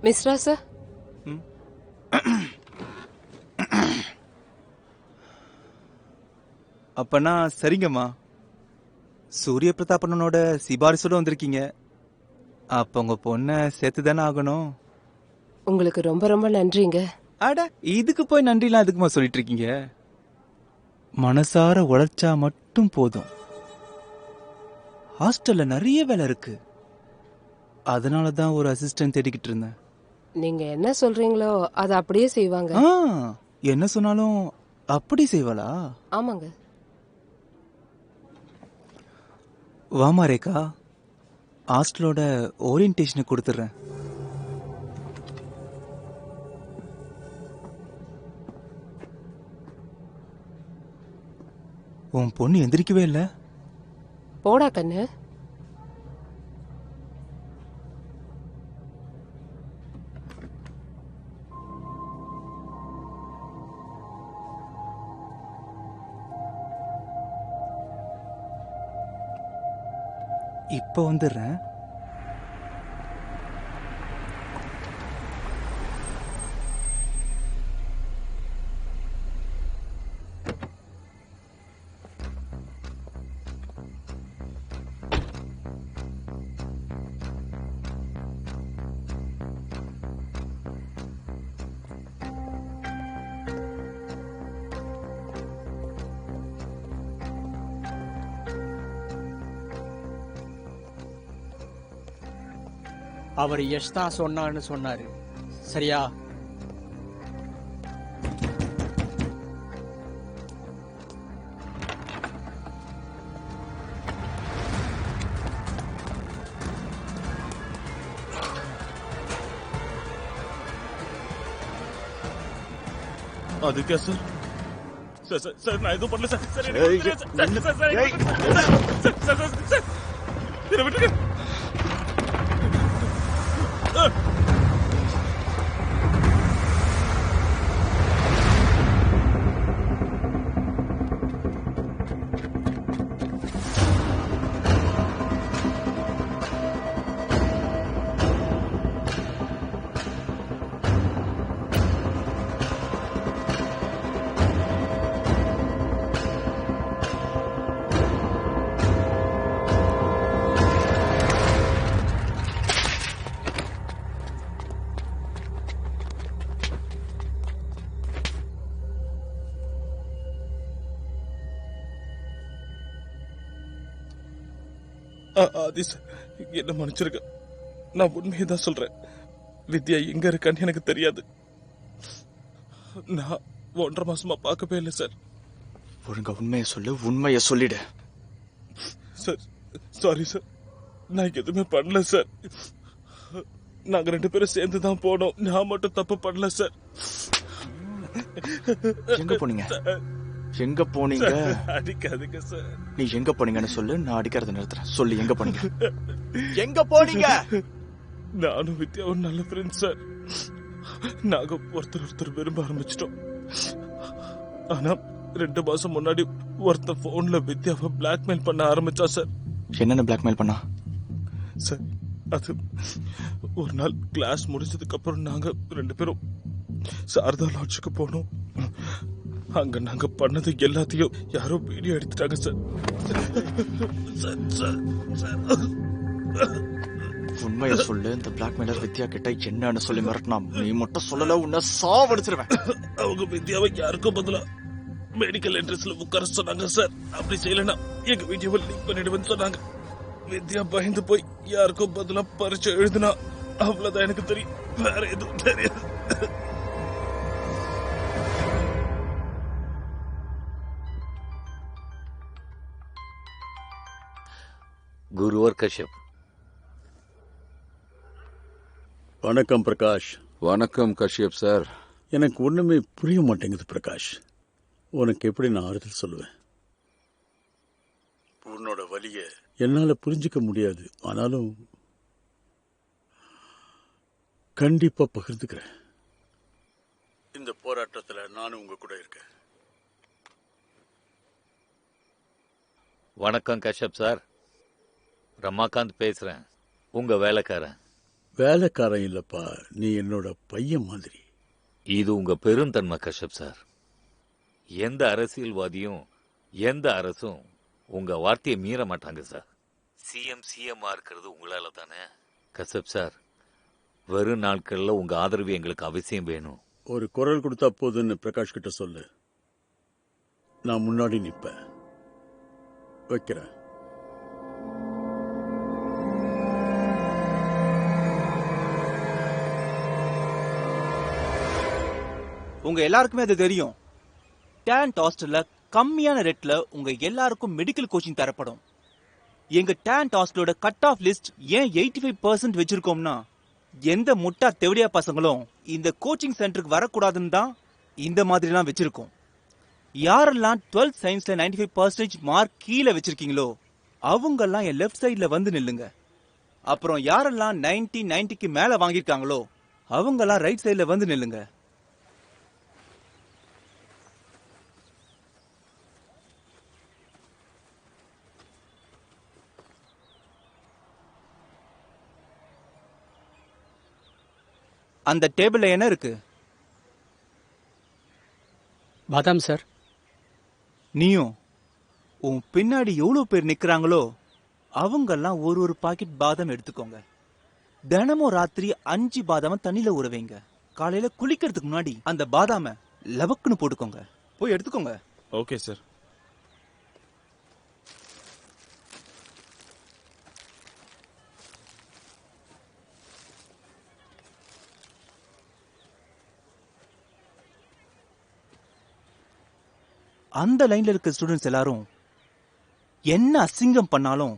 Mishra sir. அப்பனா சரிங்கம்மா. சூரிய பிரதாபனோட சிபாரிசோட வந்திருக்கீங்க. அப்ப உங்க பொண்ணை சேர்த்து தானே ஆகணும். உங்களுக்கு ரொம்ப ரொம்ப நன்றிங்க. அட, இதுக்கு போய் நன்றிலாம் எதுக்குமா சொல்லிட்டு இருக்கீங்க? மனசார உழைச்சா மட்டும் போதும். ஹாஸ்டல்ல நிறைய வேலை இருக்கு. அதனால தான் ஒரு அசிஸ்டன்ட் தேடிக்கிட்டு இருந்தேன். நீங்க என்ன சொல்றீங்களோ அதை அப்படியே செய்வாங்க. ஆ, என்ன சொன்னாலும் அப்படி செய்வாளா? ஆமாங்க. வாமா ரேகா, ஹாஸ்டலோட ஓரியன்டேஷனை கொடுத்துட்றேன். உன் பொண்ணு எந்திரிக்கவே இல்லை. போடா கண்ணு. இப்ப வந்துடுறேன். அவர் யஷ் தான் சொன்னான்னு சொன்னாரு. சரியா? அதுக்கே சார். சார் சார் சார் நான் எதுவும் பண்ணல சார். சார் ஏய், சார் சார் சார் ஏய். சார் சார் சார் சார் இதை விட்டுருங்க. ஆதி சார், என்ன மன்னிச்சிருக்க. நான் உண்மையை தான் சொல்றேன். வித்யா எங்க இருக்கான்னு எனக்கு தெரியாது. நான் 1.5 மாசமா பார்க்கவே இல்லை சார். ஒழுங்கா உண்மையை சொல்லு, உண்மையை சொல்லிடு. சார் சாரி சார், நான் எதுவுமே பண்ணல சார். நாங்க 2 பேரும் சேர்ந்து தான் போனோம். நான் மட்டும் தப்பு பண்ணல சார். எங்க போனீங்க? எங்க போனீங்க? அடிக்காதீங்க சார். நீ எங்க போனீங்கன்னு சொல்லு, நான் அடிக்கிறத நிறுத்துறேன். சொல்லு, எங்க போனீங்க? எங்க போனீங்க? நானும் வித்யாவும் நல்ல ஃப்ரெண்ட்ஸ் சார். நாங்க ஒருத்தர் விரும்ப ஆரம்பிச்சிட்டோம். ஆனா 2 மாசம் முன்னாடி ஒருத்தர் போன்ல வித்யாவை பிளாக்மெயில் பண்ண ஆரம்பிச்சா சார். என்னென்ன பிளாக்மெயில் பண்ணா? சார், அது ஒரு நாள் கிளாஸ் முடிச்சதுக்கு அப்புறம் நாங்க 2 பேரும் சாரதா லாட்ஜுக்கு போனோம். அங்க நாங்க பண்ணது எல்லாத்தையும் யாரோ வீடியோ எடுத்துட்டாங்க சார். Sir, sir, sir. உண்மையை சொல்லு. இந்த பிளாக்மெயிலர் வித்யா கிட்ட என்னன்னு சொல்லி மிரட்டினா, நீ மட்டும் சொல்லல, உன்னை சாவடிச்சிருவேன். அவங்க வித்யாவை யாருக்கும் பதிலா மெடிக்கல் என்ட்ரன்ஸ்ல உட்கார சொன்னாங்க சார். அப்படி செய்யலன்னா எங்க வீடியோவை லீக் பண்ணிடுவேன்னு சொன்னாங்க. வித்யா பயந்து போய் யாருக்கும் பதிலா பரிச்சை எழுதுனா அவ்வளவுதான் எனக்கு தெரியும். வேற எதுவும் தெரியாது. குருவர் கஷ்யப். வணக்கம் பிரகாஷ். வணக்கம் கஷ்யப் சார். எனக்கு ஒண்ணுமே புரிய மாட்டேங்குது பிரகாஷ். உனக்கு எப்படி நான் ஆறுதல் சொல்லுவேன்? உன்னோட வலிய என்னால புரிஞ்சுக்க முடியாது. ஆனாலும் கண்டிப்பா பகிர்ந்துக்கிறேன். இந்த போராட்டத்துல நானும் உங்க கூட இருக்கேன். வணக்கம் கஷ்யப் சார். ரமாகாந்த் பேசுறேன், உங்க வேலைக்காரன். வேலைக்காரன் இல்லப்பா, நீ என்னோட பையன் மாதிரி. இது உங்க பெருந்தன்மை கஷ்யப் சார். எந்த அரசியல்வாதியும் எந்த அரசும் உங்க வார்த்தையை மீற மாட்டாங்க சார். சிஎம்ஆ இருக்கிறது உங்களால தானே கஷ்யப் சார். வரும் நாட்கள்ல உங்க ஆதரவு எங்களுக்கு அவசியம் வேணும். ஒரு குரல் கொடுத்தா போதுன்னு பிரகாஷ் கிட்ட சொல்லு. நான் முன்னாடி நிப்பேன். வைக்கிறேன். உங்க எல்லாருக்குமே அது தெரியும். டேலண்ட் ஹாஸ்டல்ல கம்மியான ரேட்ல உங்க எல்லாருக்கும் மெடிக்கல் கோச்சிங் தரப்படும். எங்க டேலண்ட் ஹாஸ்டலோட கட் ஆஃப் லிஸ்ட் ஏன் 85% வச்சிருக்கோம்னா, எந்த முட்டா தெவடியா பசங்களும் இந்த கோச்சிங் சென்டருக்கு வரக்கூடாதுன்னு தான் இந்த மாதிரிலாம் வச்சிருக்கோம். யாரெல்லாம் 12th சயின்ஸ்ல 95% மார்க் கீழே வச்சிருக்கீங்களோ அவங்கெல்லாம் என் லெஃப்ட் சைட்ல வந்து நில்லுங்க. அப்புறம் யாரெல்லாம் 90க்கு மேல வாங்கியிருக்காங்களோ அவங்கெல்லாம் ரைட் சைட்ல வந்து நில்லுங்க. அந்த டேபிள்ல என்ன இருக்கு? பாதாம் சார். நீயும் உன் பின்னாடி எவ்வளவு பேர் நிக்கிறாங்களோ அவங்கெல்லாம் ஒரு பாக்கெட் பாதாம் எடுத்துக்கோங்க. தினமும் ராத்திரி 5 பாதாம தண்ணியில ஊற வைங்க. காலையில குளிக்கிறதுக்கு முன்னாடி அந்த பாதாம லவக்குன்னு போட்டுக்கோங்க. போய் எடுத்துக்கோங்க. Okay sir. அந்த லைன்ல இருக்க ஸ்டூடெண்ட்ஸ் எல்லாரும் என்ன அசிங்கம் பண்ணாலும்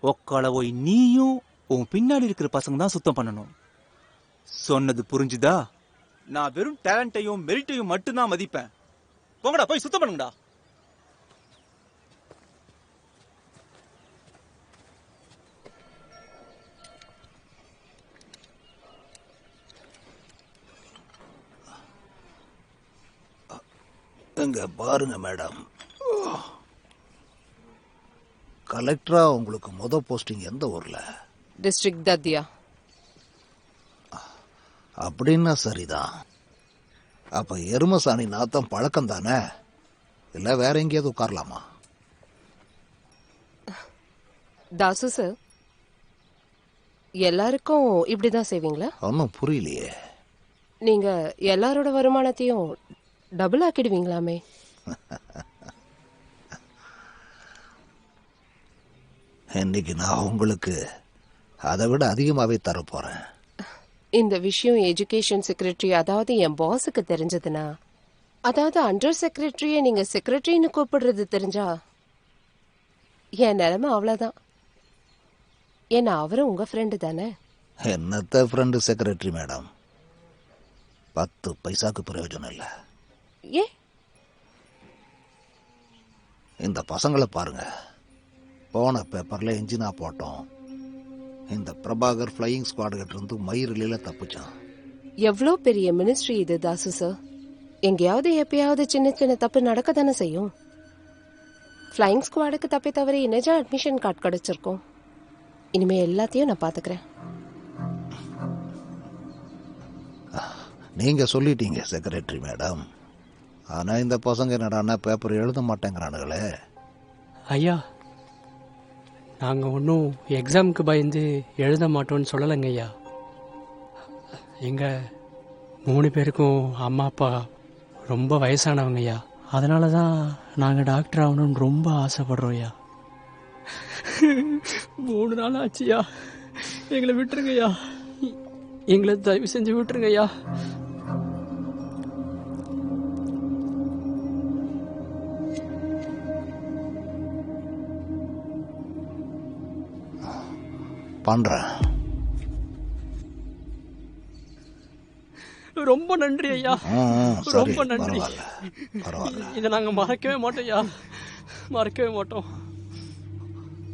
ஒக்கால போய் நீயும் உன் பின்னாடி இருக்கிற பசங்க தான் சுத்தம் பண்ணணும். சொன்னது புரிஞ்சுதா? நான் வெறும் டேலண்டையும் மெரிட்டையும் மட்டும்தான் மதிப்பேன். போங்கடா, போய் சுத்தம் பண்ணுங்கடா. இங்க பாருங்க மேடம், கலெக்டரா உங்களுக்கு முத போஸ்டிங் எந்த ஊர்ல? டிஸ்ட்ரிக்ட் தத்தியா. அப்படின்னா சரிதான். அப்ப எருமசாணி நாத்தம் பழக்கம் தானே, இல்ல வேற எங்கேயாவது உட்காரலாமா? தாசு சார், எல்லாருக்கும் இப்படிதான் செய்வீங்களா? ஒன்னும் புரியலையே. நீங்க எல்லாரோட வருமானத்தையும் டபுள் ஆக்கிடுவீங்களாமே. இன்னைக்கு நான் உங்களுக்கு அதை விட அதிகமாவே தர போறேன். இந்த விஷயம் எஜுகேஷன் செக்ரட்டரி, அதாவது என் பாஸுக்கு தெரிஞ்சதுன்னா, அதாவது அண்டர் செக்ரட்டரியை நீங்க செக்ரட்டரின்னு கூப்பிடுறது தெரிஞ்சா என் நிலைமை அவ்வளவுதான். ஏன்னா அவரும் உங்க ஃப்ரெண்டு தானே. என்னத்த ஃப்ரெண்டு செக்ரட்டரி மேடம், 10 பைசாக்கு பிரயோஜனம் இல்லை. ஏ, இந்த பசங்களை பாருங்க. போன பேப்பர்ல என்ஜினா போட்டோம். இந்த பிரபாகர் ஃப்ளையிங் ஸ்குவாட் கிட்ட இருந்து மயிரில தப்பிச்சான். எவ்வளோ பெரிய மினிஸ்ட்ரி இது தாசு சார். எங்கேயாவது எப்பயாவது சின்ன சின்ன தப்பு நடக்க தானே செய்யும். ஃப்ளையிங் ஸ்குவாடுக்கு தப்பி தவிர நிஜம் அட்மிஷன் கார்டு கிடைச்சிருக்கோம். இனிமே எல்லாத்தையும் நான் பாத்துக்கிறேன். நீங்க சொல்லிட்டீங்க செக்ரட்டரி மேடம். ஆனா இந்த பசங்க என்னடான்னா பேப்பர் எழுத மாட்டேங்கிறானுங்களே. ஐயா, நாங்கள் ஒன்றும் எக்ஸாமுக்கு பயந்து எழுத மாட்டோம்னு சொல்லலைங்க ஐயா. எங்கள் 3 பேருக்கும் அம்மா அப்பா ரொம்ப வயசானவங்க ஐயா. அதனால தான் நாங்கள் டாக்டர் ஆகணும்னு ரொம்ப ஆசைப்படுறோம் ஐயா. 3 நாள் ஆச்சுயா. எங்களை விட்டுருங்க ஐயா. எங்களை தயவு செஞ்சு விட்டுருங்க ஐயா. பண்றேன். ரொம்ப நன்றி ஐயா. சரி, ரொம்ப நன்றி. பரவாயில்ல. இதை நாங்கள் மறக்கவே மாட்டோம் ஐயா, மறக்கவே மாட்டோம்.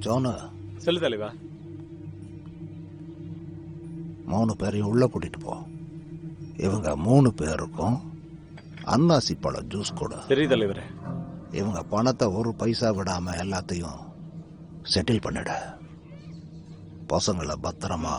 ஜோனு, சொல்லு தலைவா. 3 பேரையும் உள்ள கூட்டிட்டு போ. இவங்க 3 பேருக்கும் அன்னாசி பழம் ஜூஸ் கொடு. சரி தலைவரே. இவங்க பணத்தை 1 பைசா விடாம எல்லாத்தையும் செட்டில் பண்ணிட. பசங்களை பத்திரமா